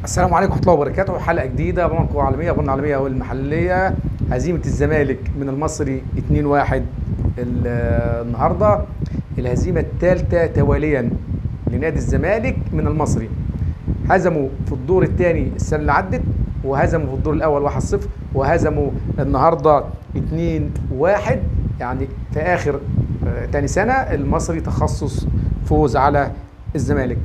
السلام عليكم ورحمة الله وبركاته. حلقة جديدة ضمن القوى العالمية، ضمن العالمية والمحلية. هزيمة الزمالك من المصري 2-1 النهاردة. الهزيمة الثالثة تواليا لنادي الزمالك من المصري. هزموا في الدور الثاني السنة اللي عدت، وهزموا في الدور الأول 1-0، وهزموا النهاردة 2-1. يعني في آخر تاني سنة المصري تخصص فوز على الزمالك.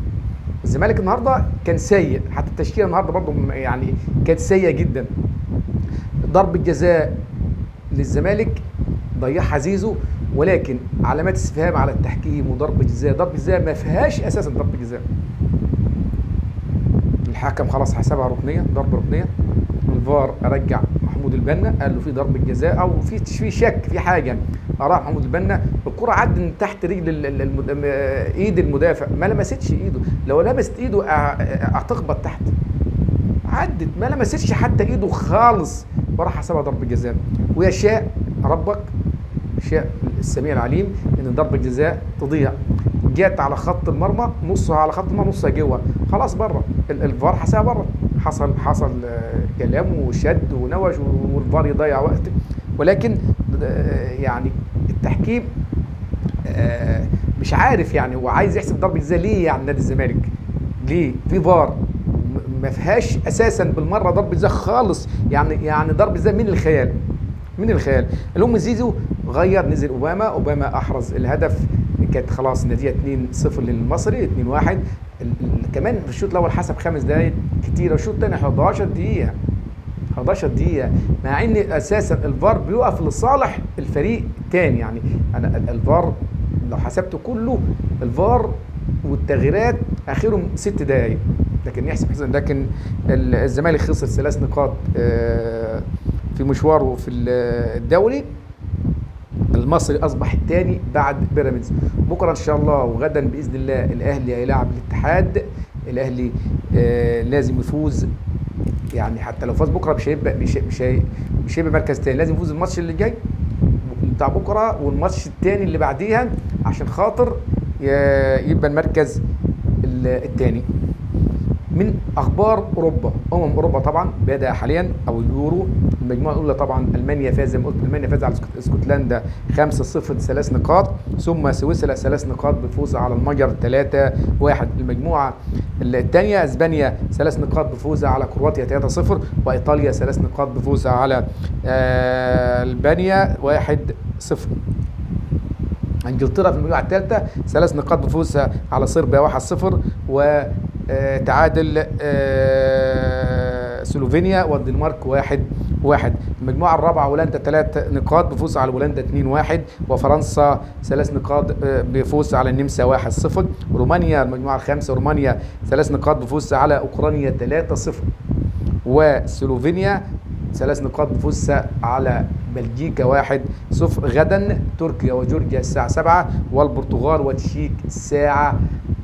الزمالك النهارده كان سيء، حتى التشكيله النهارده برضه يعني كانت سيئه جدا. ضربه جزاء للزمالك ضيعها زيزو، ولكن علامات استفهام على التحكيم. وضربه جزاء ما فيهاش اساسا ضربه جزاء. الحكم خلاص حسبها ركنيه، ضربه ركنيه. الفار رجع محمود البنا، قال له في ضربه جزاء او في شك في حاجه. راح محمود البنا، الكره عدت من تحت رجل ايد المدافع، ما لمستش ايده. لو لمست ايده هتخبط تحت. عدت ما لمستش حتى ايده خالص، وراح حسبها ضربه جزاء. ويشاء ربك، شاء السميع العليم، ان ضربه جزاء تضيع. جت على خط المرمى، نصها على خط المرمى نصها جوه، خلاص بره. الفار حسبها بره. حصل كلام وشد ونوش، والفار يضيع وقت. ولكن يعني التحكيم مش عارف يعني هو عايز يحسب ضربه جزاء ليه؟ يعني نادي الزمالك ليه في فار ما فيهاش اساسا بالمره ضربه جزاء خالص؟ يعني ضربه جزاء من الخيال، من الخيال. الام زيزو غير، نزل اوباما احرز الهدف. كانت خلاص النتيجه 2-0 للمصري، 2-1. كمان في الشوط الاول حسب 5 دقائق كتيره، والشوط الثاني 11 دقيقه. 11 دقيقة، مع ان اساسا الفار بيقف لصالح الفريق الثاني. يعني انا الفار لو حسبته كله، الفار والتغييرات اخرهم 6 دقائق، لكن يحسب حسن. لكن الزمالك خسر 3 نقاط في مشواره في الدوري. المصري اصبح الثاني بعد بيراميدز. بكره ان شاء الله وغدا باذن الله الاهلي هيلاعب الاتحاد. الاهلي لازم يفوز، يعني حتى لو فاز بكره مش هيبقى مركز تاني. لازم يفوز الماتش اللي جاي بتاع بكره، والماتش التاني اللي بعديها، عشان خاطر يبقى المركز التاني. من اخبار اوروبا، اوروبا طبعا بدا حاليا، او اليورو. المجموعه الاولى طبعا المانيا فاز، زي ما قلت المانيا فاز على اسكتلندا 5-0 ب3 نقاط، ثم سويسرا 3 نقاط بفوز على المجر 3-1. المجموعه الثانيه اسبانيا 3 نقاط بفوز على كرواتيا 3-0، وايطاليا 3 نقاط بفوز على البانيا 1-0. انجلترا في المجموعه الثالثه 3 نقاط بفوزها على صربيا 1-0، وتعادل سلوفينيا والدنمارك 1-1. المجموعه الرابعه هولندا 3 نقاط بفوز على هولندا 2-1، وفرنسا 3 نقاط بفوز على النمسا 1-0. رومانيا المجموعه الخامسه، رومانيا 3 نقاط بفوز على اوكرانيا 3-0، وسلوفينيا 3 نقاط بفوزها على بلجيكا 1-0. غدا تركيا وجورجيا الساعة 7، والبرتغال والتشيك الساعة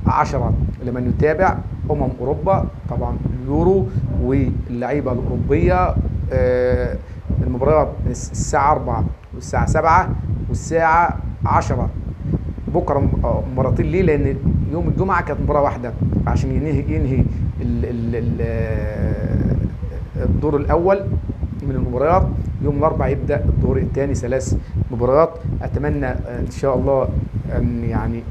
10. لمن يتابع أوروبا طبعا اليورو واللعيبة الأوروبية، المباريات الساعة 4 والساعة 7 والساعة 10. بكرة مباراتين، ليه؟ لأن يوم الجمعة كانت مباراة واحدة، عشان ينهي الدور الأول من المباريات. يوم الاربعاء يبدا الدور الثاني 3 مباريات. اتمنى ان شاء الله ان يعني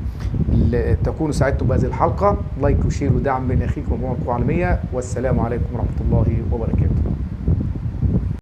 تكونوا سعدتوا بهذه الحلقه. لايك وشير ودعم من اخيكم مجموعه القوى العالميه، والسلام عليكم ورحمه الله وبركاته.